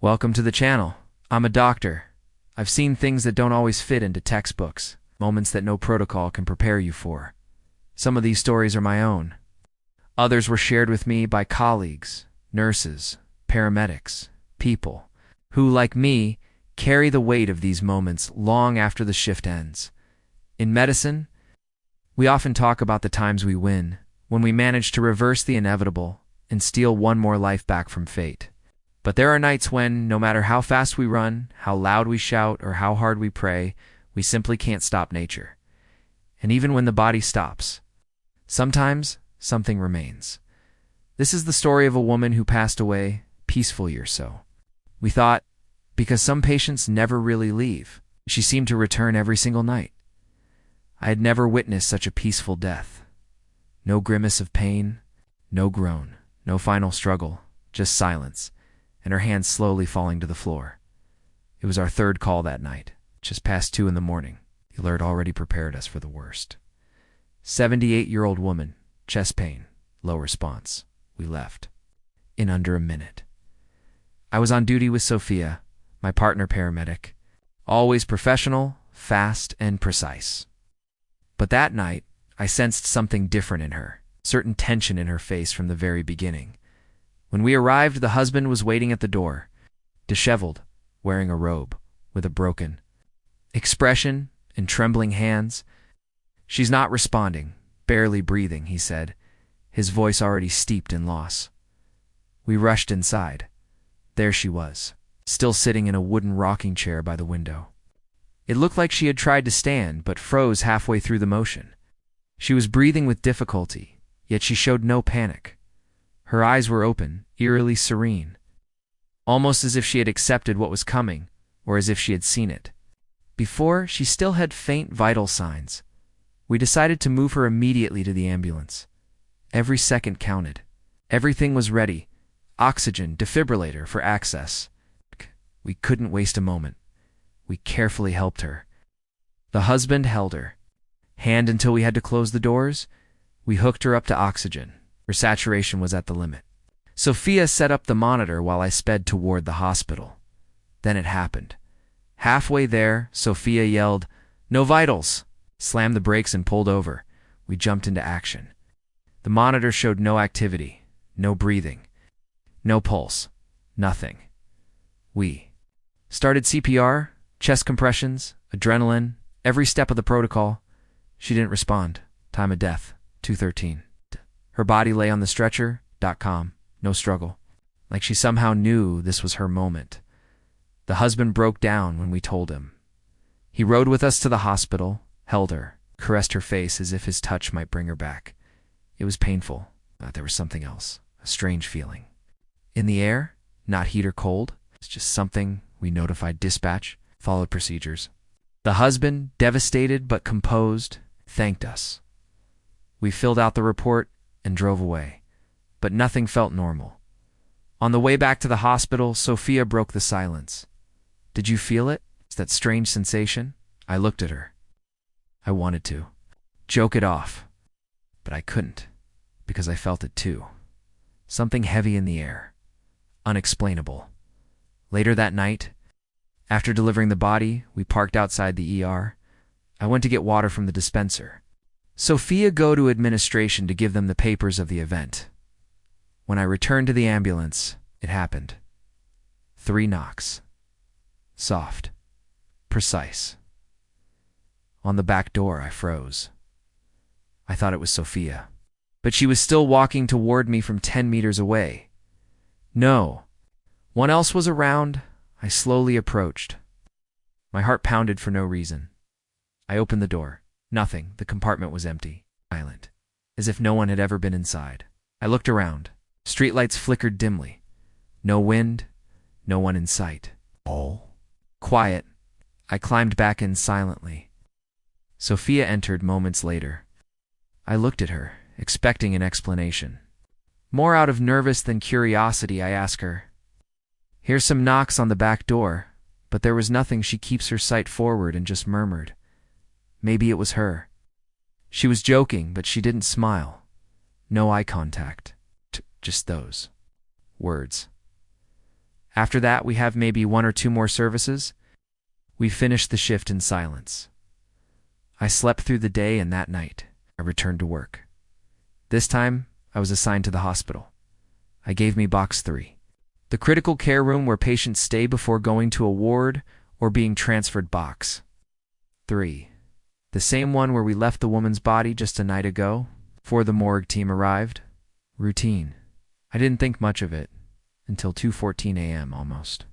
Welcome to the channel. I'm a doctor. I've seen things that don't always fit into textbooks, moments that no protocol can prepare you for. Some of these stories are my own. Others were shared with me by colleagues, nurses, paramedics, people who, like me, carry the weight of these moments long after the shift ends. In medicine, we often talk about the times we win, when we manage to reverse the inevitable and steal one more life back from fate. But there are nights when, no matter how fast we run, how loud we shout, or how hard we pray, we simply can't stop nature. And even when the body stops, sometimes something remains. This is the story of a woman who passed away peacefully or so. We thought, because some patients never really leave, she seemed to return every single night. I had never witnessed such a peaceful death. No grimace of pain, no groan, no final struggle, just silence, and her hands slowly falling to the floor. It was our third call that night, just past 2 a.m. The alert already prepared us for the worst. 78-year-old woman, chest pain, low response. We left. In under a minute. I was on duty with Sophia, my partner paramedic. Always professional, fast, and precise. But that night, I sensed something different in her, certain tension in her face from the very beginning. When we arrived, the husband was waiting at the door, disheveled, wearing a robe, with a broken expression and trembling hands. "She's not responding, barely breathing," he said, his voice already steeped in loss. We rushed inside. There she was, still sitting in a wooden rocking chair by the window. It looked like she had tried to stand, but froze halfway through the motion. She was breathing with difficulty, yet she showed no panic. Her eyes were open, eerily serene, almost as if she had accepted what was coming, or as if she had seen it. Before, she still had faint vital signs. We decided to move her immediately to the ambulance. Every second counted. Everything was ready. Oxygen, defibrillator for access. We couldn't waste a moment. We carefully helped her. The husband held her hand until we had to close the doors. We hooked her up to oxygen. Her saturation was at the limit. Sophia set up the monitor while I sped toward the hospital. Then it happened. Halfway there, Sophia yelled, "No vitals!" slammed the brakes and pulled over. We jumped into action. The monitor showed no activity, no breathing, no pulse, nothing. We started CPR, chest compressions, adrenaline, every step of the protocol. She didn't respond. Time of death, 2:13. Her body lay on the stretcher, .com, no struggle. Like she somehow knew this was her moment. The husband broke down when we told him. He rode with us to the hospital, held her, caressed her face as if his touch might bring her back. It was painful. There was something else, a strange feeling. In the air, not heat or cold. It's just something. We notified dispatch, followed procedures. The husband, devastated but composed, thanked us. We filled out the report and drove away, but nothing felt normal. On the way back to the hospital, Sophia broke the silence. "Did you feel it? It's that strange sensation?" I looked at her. I wanted to joke it off, but I couldn't, because I felt it too. Something heavy in the air. Unexplainable. Later that night, after delivering the body, we parked outside the ER. I went to get water from the dispenser. Sophia go to administration to give them the papers of the event. When I returned to the ambulance, it happened. 3 knocks. Soft. Precise. On the back door, I froze. I thought it was Sophia, but she was still walking toward me from 10 meters away. No. One else was around. I slowly approached. My heart pounded for no reason. I opened the door. Nothing. The compartment was empty, silent, as if no one had ever been inside. I looked around. Streetlights flickered dimly. No wind, no one in sight. All quiet. I climbed back in silently. Sophia entered moments later. I looked at her, expecting an explanation. More out of nervous than curiosity, I asked her, "Here's some knocks on the back door," but there was nothing. She keeps her sight forward and just murmured. Maybe it was her. She was joking, but she didn't smile. No eye contact. Just those words. After that, we have maybe 1 or 2 more services. We finished the shift in silence. I slept through the day, and that night, I returned to work. This time, I was assigned to the hospital. I gave me box 3, the critical care room where patients stay before going to a ward or being transferred. Box 3, the same one where we left the woman's body just a night ago, before the morgue team arrived. Routine. I didn't think much of it until 2:14 a.m. almost.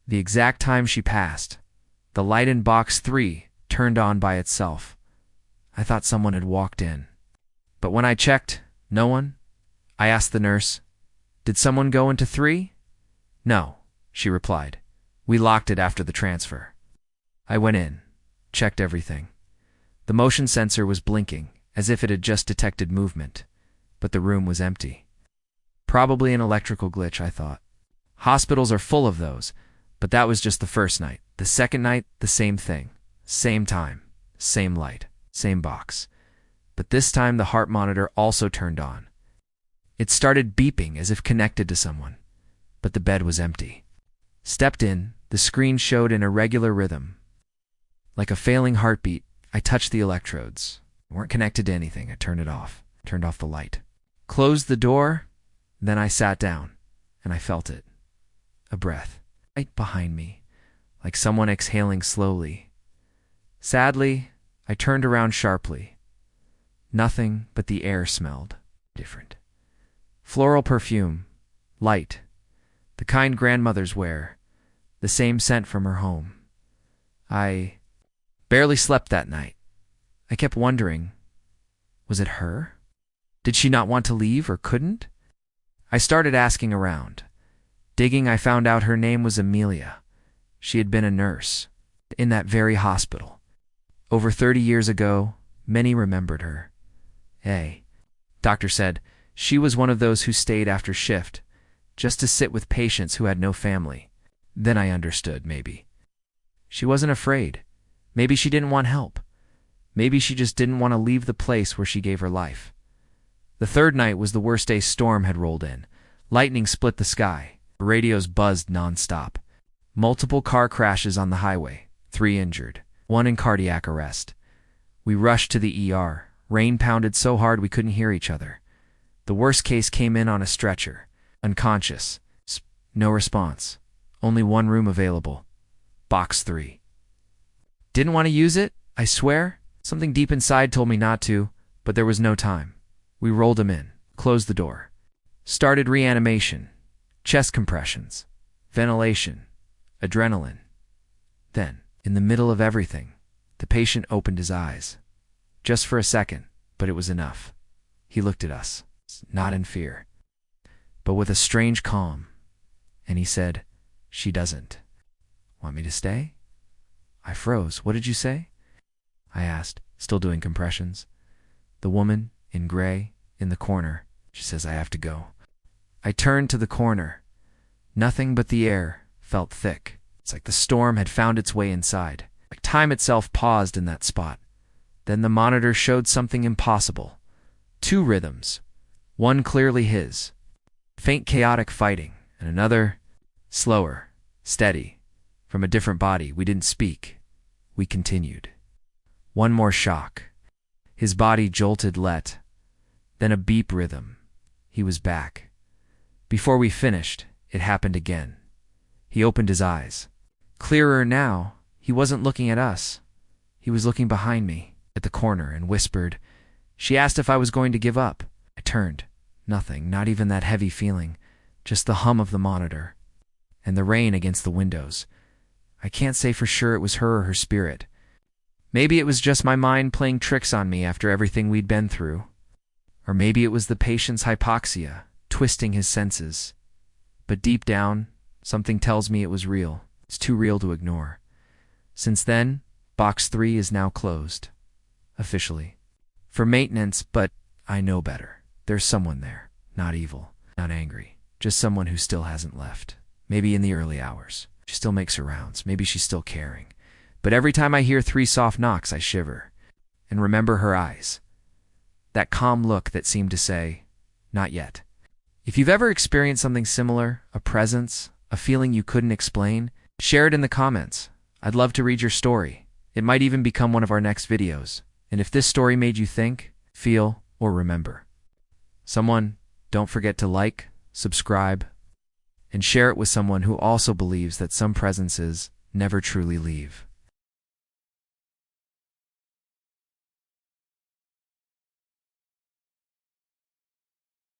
The exact time she passed, the light in box 3 turned on by itself. I thought someone had walked in. But when I checked, no one. I asked the nurse, "Did someone go into 3? "No," she replied. "We locked it after the transfer." I went in, checked everything. The motion sensor was blinking, as if it had just detected movement, but the room was empty. Probably an electrical glitch, I thought. Hospitals are full of those, but that was just the first night. The second night, the same thing. Same time, same light, same box. But this time the heart monitor also turned on. It started beeping as if connected to someone, but the bed was empty. Stepped in, the screen showed an irregular rhythm. Like a failing heartbeat, I touched the electrodes. They weren't connected to anything. I turned it off. Turned off the light. Closed the door. Then I sat down, and I felt it. A breath, right behind me, like someone exhaling slowly. Sadly, I turned around sharply. Nothing but the air smelled different. Floral perfume, light, the kind grandmothers wear, the same scent from her home. I barely slept that night. I kept wondering, was it her? Did she not want to leave or couldn't? I started asking around. Digging, I found out her name was Amelia. She had been a nurse in that very hospital. Over 30 years ago, many remembered her. Hey, doctor said, she was one of those who stayed after shift, just to sit with patients who had no family. Then I understood, maybe. She wasn't afraid. Maybe she didn't want help. Maybe she just didn't want to leave the place where she gave her life. The third night was the worst. A storm had rolled in. Lightning split the sky. Radios buzzed nonstop. Multiple car crashes on the highway. 3 injured. 1 in cardiac arrest. We rushed to the ER. Rain pounded so hard we couldn't hear each other. The worst case came in on a stretcher. Unconscious. No response. Only 1 room available. Box 3. Didn't want to use it, I swear. Something deep inside told me not to, but there was no time. We rolled him in, closed the door. Started reanimation, chest compressions, ventilation, adrenaline. Then, in the middle of everything, the patient opened his eyes. Just for a second, but it was enough. He looked at us, not in fear, but with a strange calm. And he said, "She doesn't. Want me to stay?" I froze. "What did you say?" I asked, still doing compressions. The woman, in gray, in the corner, she says, "I have to go." I turned to the corner. Nothing but the air felt thick. It's like the storm had found its way inside. Like time itself paused in that spot. Then the monitor showed something impossible. 2 rhythms. One clearly his. Faint chaotic fighting. And another, slower, steady. From a different body. We didn't speak. We continued. One more shock. His body jolted then a beep rhythm. He was back. Before we finished, it happened again. He opened his eyes. Clearer now, he wasn't looking at us. He was looking behind me, at the corner, and whispered. She asked if I was going to give up. I turned. Nothing, not even that heavy feeling, just the hum of the monitor, and the rain against the windows. I can't say for sure it was her or her spirit. Maybe it was just my mind playing tricks on me after everything we'd been through. Or maybe it was the patient's hypoxia, twisting his senses. But deep down, something tells me it was real. It's too real to ignore. Since then, box 3 is now closed. Officially. For maintenance, but I know better. There's someone there. Not evil, not angry. Just someone who still hasn't left. Maybe in the early hours. She still makes her rounds. Maybe she's still caring. But every time I hear 3 soft knocks, I shiver. And remember her eyes. That calm look that seemed to say, "Not yet." If you've ever experienced something similar, a presence, A feeling you couldn't explain? Share it in the comments. I'd love to read your story. It might even become one of our next videos. And if this story made you think, feel, or remember someone, don't forget to like, subscribe, and share it with someone who also believes that some presences never truly leave.